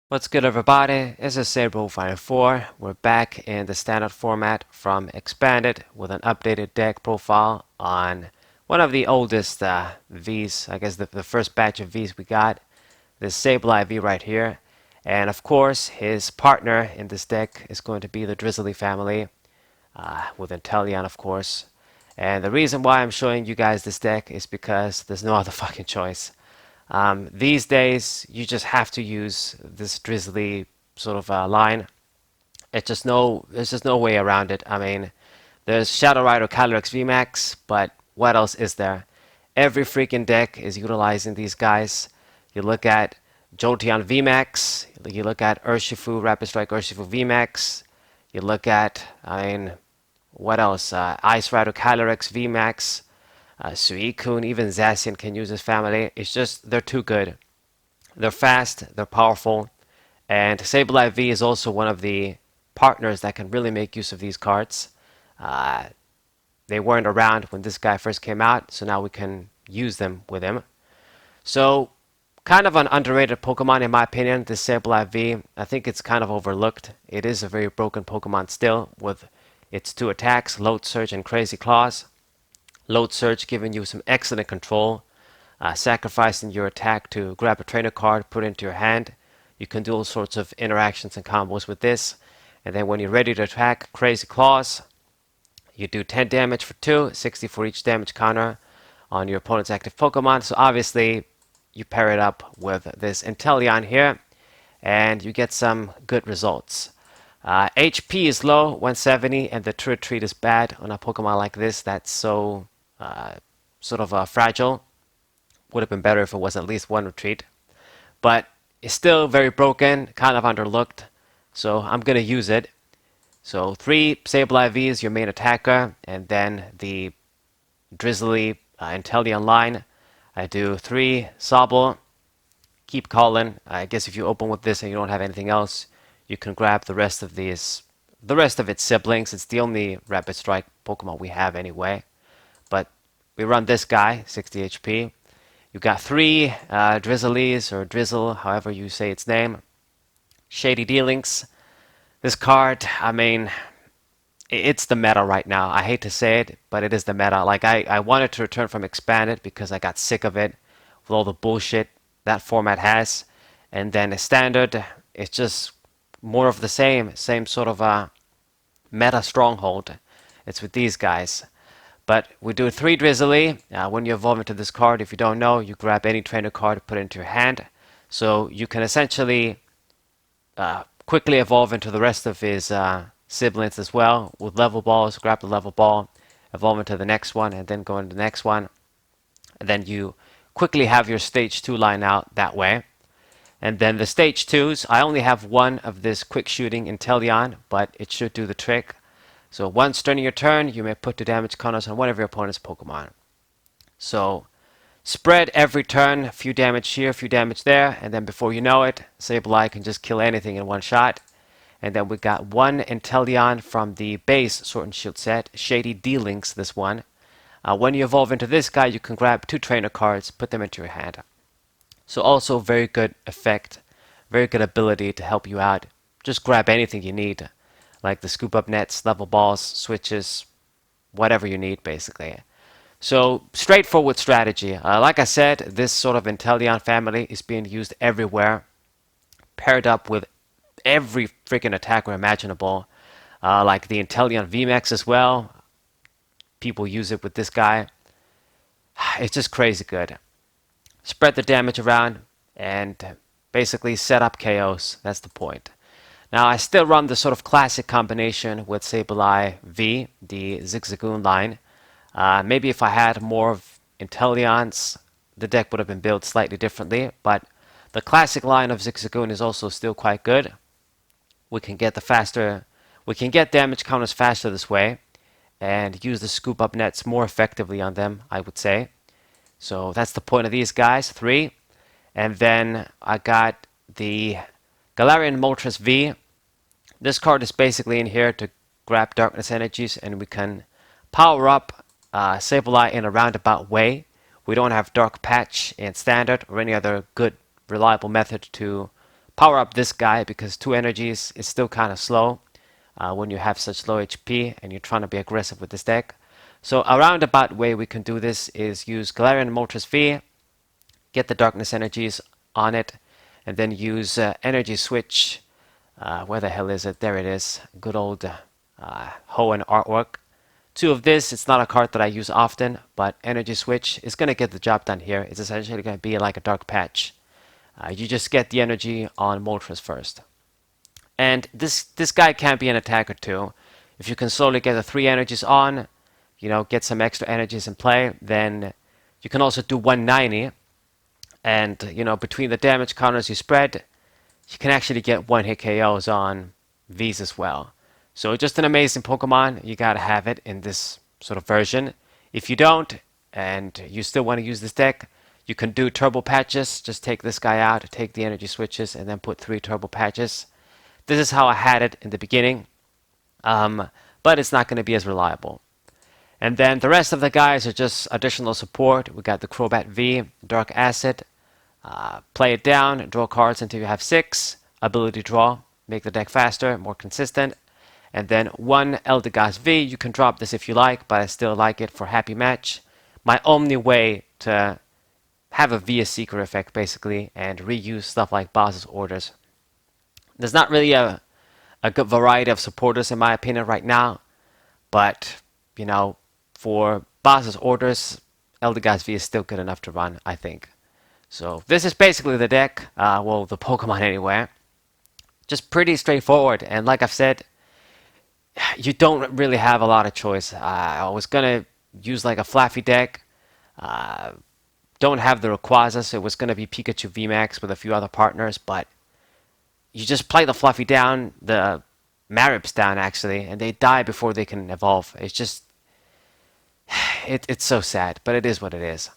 What's good, everybody? This is Sableye 4. We're back in the standard format from Expanded with an updated deck profile on one of the oldest Vs, I guess the first batch of Vs we got, this Sableye V right here. And of course, his partner in this deck is going to be the Drizzly family, with Inteleon, of course. And the reason why I'm showing you guys this deck is because there's no other fucking choice. These days, you just have to use this Drizzly sort of line. There's just no way around it. I mean, there's Shadow Rider Calyrex VMAX, but what else is there? Every freaking deck is utilizing these guys. You look at Jolteon VMAX, you look at Urshifu, Rapid Strike Urshifu VMAX, you look at, what else? Ice Rider Calyrex VMAX, Suicune, even Zacian can use this family. It's just, they're too good. They're fast, they're powerful, and Sableye V is also one of the partners that can really make use of these cards. Uh, they weren't around when this guy first came out, so now we can use them with him. So, kind of an underrated Pokemon in my opinion, this Sableye V. I think it's kind of overlooked. It is a very broken Pokemon still, with its two attacks, Load Surge and Crazy Claws. Load Surge giving you some excellent control, sacrificing your attack to grab a trainer card, put it into your hand. You can do all sorts of interactions and combos with this. And then when you're ready to attack, Crazy Claws, you do 10 damage for 2, 60 for each damage counter on your opponent's active Pokemon. So obviously, you pair it up with this Inteleon here, and you get some good results. HP is low, 170, and the True Retreat is bad on a Pokemon like this that's so sort of fragile. Would have been better if it was at least one retreat. But it's still very broken, kind of underlooked, so I'm going to use it. So 3 Sableye V is your main attacker, and then the Drizzly Inteleon line. I do 3 Sobble, keep calling. I guess if you open with this and you don't have anything else, you can grab the rest of its siblings. It's the only Rapid Strike Pokemon we have anyway. But we run this guy, 60 HP. You got 3 Drizzlies, or Drizzle, however you say its name. Shady Dealings. This card, I mean, it's the meta right now. I hate to say it, but it is the meta. Like, I wanted to return from Expanded because I got sick of it with all the bullshit that format has. And then a Standard, it's just more of the same sort of meta stronghold. It's with these guys. But we do 3 Drizzly. When you evolve into this card, if you don't know, you grab any trainer card, put it into your hand. So you can essentially quickly evolve into the rest of his siblings as well. With level balls, grab the level ball, evolve into the next one, and then go into the next one. And then you quickly have your stage 2 line out that way. And then the stage 2s, I only have one of this quick shooting Inteleon, but it should do the trick. So once during your turn, you may put 2 damage counters on one of your opponent's Pokemon. So spread every turn, a few damage here, a few damage there, and then before you know it, Sableye can just kill anything in one shot. And then we got 1 Inteleon from the base Sword and Shield set, Shady Dealings, this one. When you evolve into this guy, you can grab 2 trainer cards, put them into your hand. So also very good effect, very good ability to help you out. Just grab anything you need, like the scoop up nets, level balls, switches, whatever you need basically. So straightforward strategy. Like I said, this sort of Inteleon family is being used everywhere, paired up with every freaking attacker imaginable, like the Inteleon VMAX as well. People use it with this guy. It's just crazy good. Spread the damage around and basically set up KOs. That's the point. Now I still run the sort of classic combination with Sableye V, the Zigzagoon line. Maybe if I had more of Inteleons, the deck would have been built slightly differently, but the classic line of Zigzagoon is also still quite good. We can get damage counters faster this way, and use the scoop up nets more effectively on them, I would say. So that's the point of these guys, 3. And then I got the Galarian Moltres V. This card is basically in here to grab Darkness Energies, and we can power up Sableye in a roundabout way. We don't have Dark Patch in Standard or any other good, reliable method to power up this guy because 2 energies is still kind of slow when you have such low HP and you're trying to be aggressive with this deck. So a roundabout way we can do this is use Galarian Moltres V, get the Darkness energies on it, and then use Energy Switch. Where the hell is it? There it is. Good old Hoenn artwork. 2 of this, it's not a card that I use often, but Energy Switch is going to get the job done here. It's essentially going to be like a Dark Patch. You just get the energy on Moltres first. And this guy can be an attacker too. If you can slowly get the 3 energies on, get some extra energies in play, then you can also do 190. And, between the damage counters you spread, you can actually get 1-hit KOs on these as well. So just an amazing Pokemon. You gotta have it in this sort of version. If you don't, and you still want to use this deck, you can do turbo patches. Just take this guy out, take the energy switches, and then put 3 turbo patches. This is how I had it in the beginning, but it's not going to be as reliable. And then the rest of the guys are just additional support. We got the Crobat V, Dark Acid. Play it down, draw cards until you have 6. Ability draw, make the deck faster, more consistent. And then 1 Eldegoss V. You can drop this if you like, but I still like it for Happy Match. My only way to have a V Seeker effect, basically, and reuse stuff like Boss's Orders. There's not really a good variety of supporters, in my opinion, right now. But, for Boss's Orders, Eldegoss V is still good enough to run, I think. So this is basically the deck, well, the Pokemon anyway. Just pretty straightforward, and like I've said, you don't really have a lot of choice. I was gonna use like a Fluffy deck. Don't have the Rayquaza, so it was gonna be Pikachu VMAX with a few other partners, but you just play the Fluffy down, the Marips down actually, and they die before they can evolve. It's just, it's so sad, but it is what it is.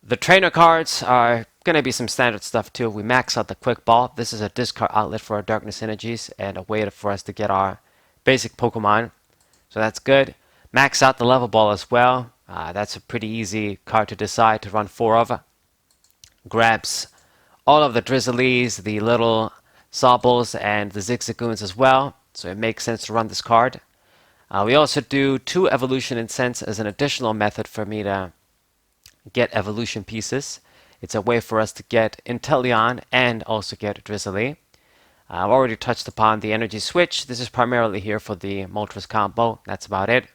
The trainer cards are going to be some standard stuff too. We max out the Quick Ball. This is a discard outlet for our Darkness energies and a way for us to get our basic Pokemon. So that's good. Max out the Level Ball as well. That's a pretty easy card to decide to run 4 of. Grabs all of the Drizzlies, the little Sobbles, and the Zigzagoons as well. So it makes sense to run this card. We also do 2 Evolution Incense as an additional method for me to get evolution pieces. It's a way for us to get Inteleon and also get Drizzly. I've already touched upon the energy switch. This is primarily here for the Moltres combo. That's about it.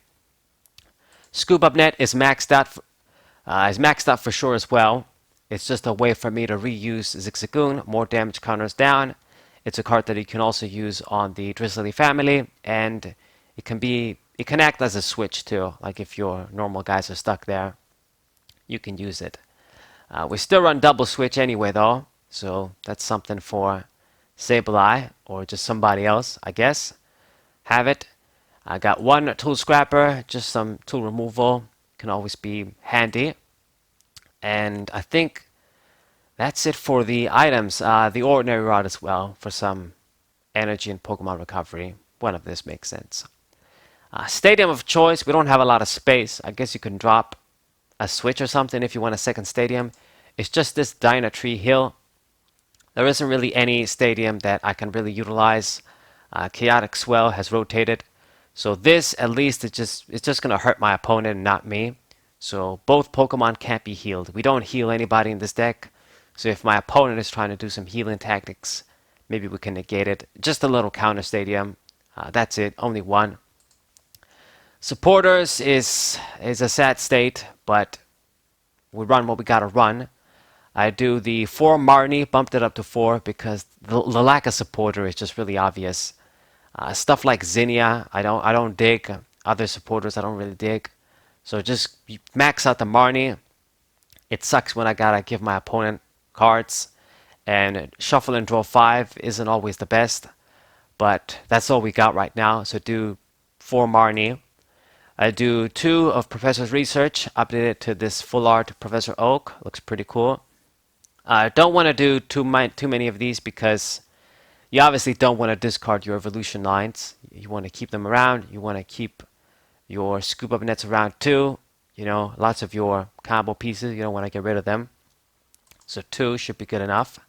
Scoop Up Net is maxed out for sure as well. It's just a way for me to reuse Zigzagoon, more damage counters down. It's a card that you can also use on the Drizzly family, and it can act as a switch too. Like if your normal guys are stuck there, you can use it. We still run double switch anyway though, so that's something for Sableye or just somebody else, I guess. Have it. I got 1 tool scrapper, just some tool removal, can always be handy. And I think that's it for the items. The ordinary rod as well for some energy and Pokemon recovery. One of this makes sense. Stadium of choice, we don't have a lot of space. I guess you can drop a switch or something if you want a second stadium. It's just this Dynatree Hill. There isn't really any stadium that I can really utilize. Chaotic Swell has rotated, so this at least it's just gonna hurt my opponent and not me. So both Pokemon can't be healed. We don't heal anybody in this deck, so if my opponent is trying to do some healing tactics, maybe we can negate it. Just a little counter stadium. That's it, only 1. Supporters is a sad state, but we run what we gotta run. I do the 4 Marnie, bumped it up to 4 because the lack of supporter is just really obvious. Stuff like Zinnia, I don't dig. Other supporters I don't really dig. So just max out the Marnie. It sucks when I gotta give my opponent cards, and shuffle and draw 5 isn't always the best, but that's all we got right now. So do 4 Marnie. I do 2 of Professor's Research, update it to this full art Professor Oak. Looks pretty cool. I don't want to do too many of these because you obviously don't want to discard your evolution lines. You want to keep them around. You want to keep your Scoop Up Nets around too. Lots of your combo pieces. You don't want to get rid of them. So 2 should be good enough.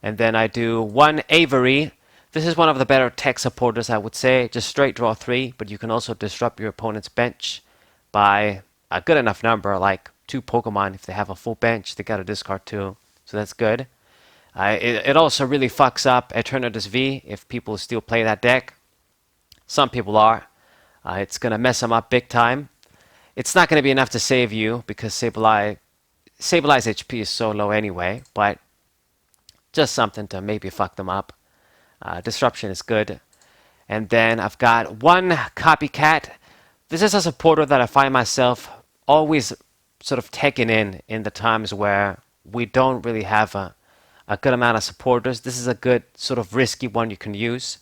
And then I do 1 Avery. This is one of the better tech supporters, I would say. Just straight draw 3, but you can also disrupt your opponent's bench by a good enough number, like 2 Pokemon. If they have a full bench, they gotta discard 2. So that's good. It also really fucks up Eternatus V if people still play that deck. Some people are. It's gonna mess them up big time. It's not gonna be enough to save you because Sableye's HP is so low anyway, but just something to maybe fuck them up. Disruption is good. And then I've got 1 Copycat. This is a supporter that I find myself always sort of taking in the times where we don't really have a good amount of supporters. This is a good sort of risky one you can use.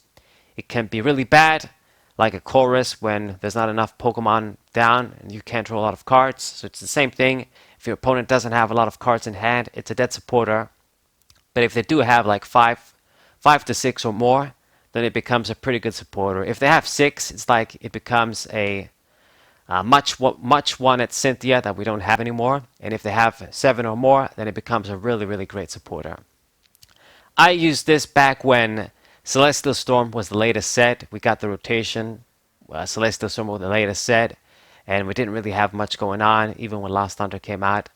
It can be really bad, like a chorus when there's not enough Pokemon down and you can't draw a lot of cards. So it's the same thing. If your opponent doesn't have a lot of cards in hand, it's a dead supporter. But if they do have like 5 to 6 or more, then it becomes a pretty good supporter. If they have 6, it's like it becomes a much wanted Cynthia that we don't have anymore. And if they have 7 or more, then it becomes a really, really great supporter. I used this back when Celestial Storm was the latest set. We got the rotation. Celestial Storm was the latest set. And we didn't really have much going on, even when Lost Thunder came out.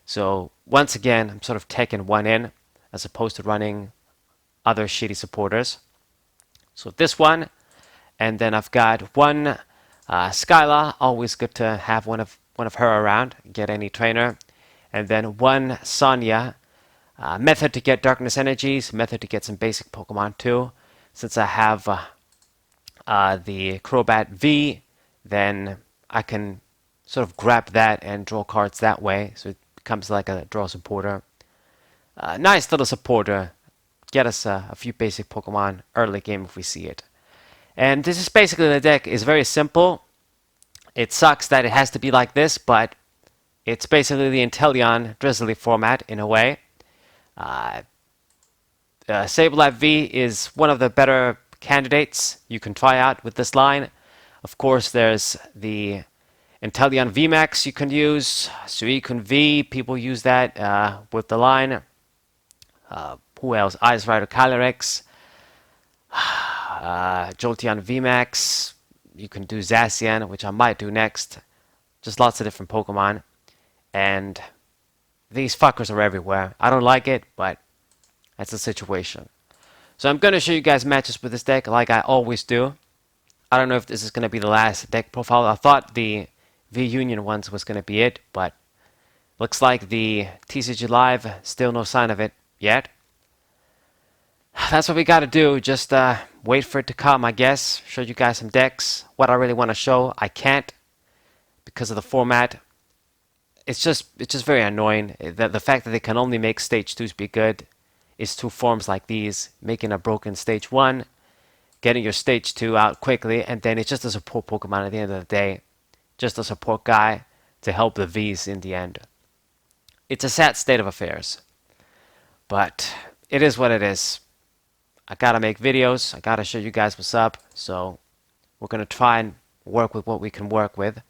So once again, I'm sort of taking 1 in, as opposed to running other shitty supporters. So this one, and then I've got 1 Skyla. Always good to have one of her around. Get any trainer, and then 1 Sonya. Method to get Darkness Energies. Method to get some basic Pokemon too. Since I have the Crobat V, then I can sort of grab that and draw cards that way. So it becomes like a draw supporter. Nice little supporter. Get us a few basic Pokemon early game if we see it. And this is basically the deck. It's very simple. It sucks that it has to be like this, but it's basically the Inteleon Drizzly format in a way. Sableye V is one of the better candidates you can try out with this line. Of course, there's the Inteleon VMAX you can use. Suicune V, people use that with the line. Who else? Ice Rider Calyrex. Jolteon VMAX. You can do Zacian, which I might do next. Just lots of different Pokemon. And these fuckers are everywhere. I don't like it, but that's the situation. So I'm going to show you guys matches with this deck like I always do. I don't know if this is going to be the last deck profile. I thought the V-Union ones was going to be it, but looks like the TCG Live, still no sign of it yet. That's what we got to do. Just wait for it to come, I guess. Show you guys some decks. What I really want to show, I can't because of the format. It's just very annoying. The fact that they can only make stage 2s be good is 2 forms like these, making a broken stage 1, getting your stage 2 out quickly, and then it's just a support Pokemon at the end of the day. Just a support guy to help the Vs in the end. It's a sad state of affairs. But it is what it is. I gotta make videos. I gotta show you guys what's up. So we're gonna try and work with what we can work with.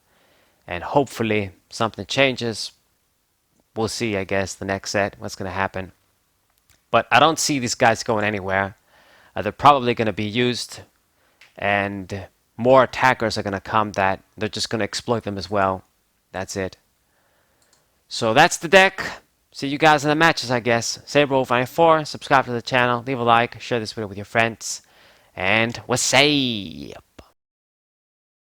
And hopefully something changes. We'll see, I guess, the next set, what's gonna happen. But I don't see these guys going anywhere. They're probably gonna be used. And more attackers are gonna come that they're just gonna exploit them as well. That's it. So that's the deck. See you guys in the matches, I guess. Sableye94, subscribe to the channel, leave a like, share this video with your friends, and we'll say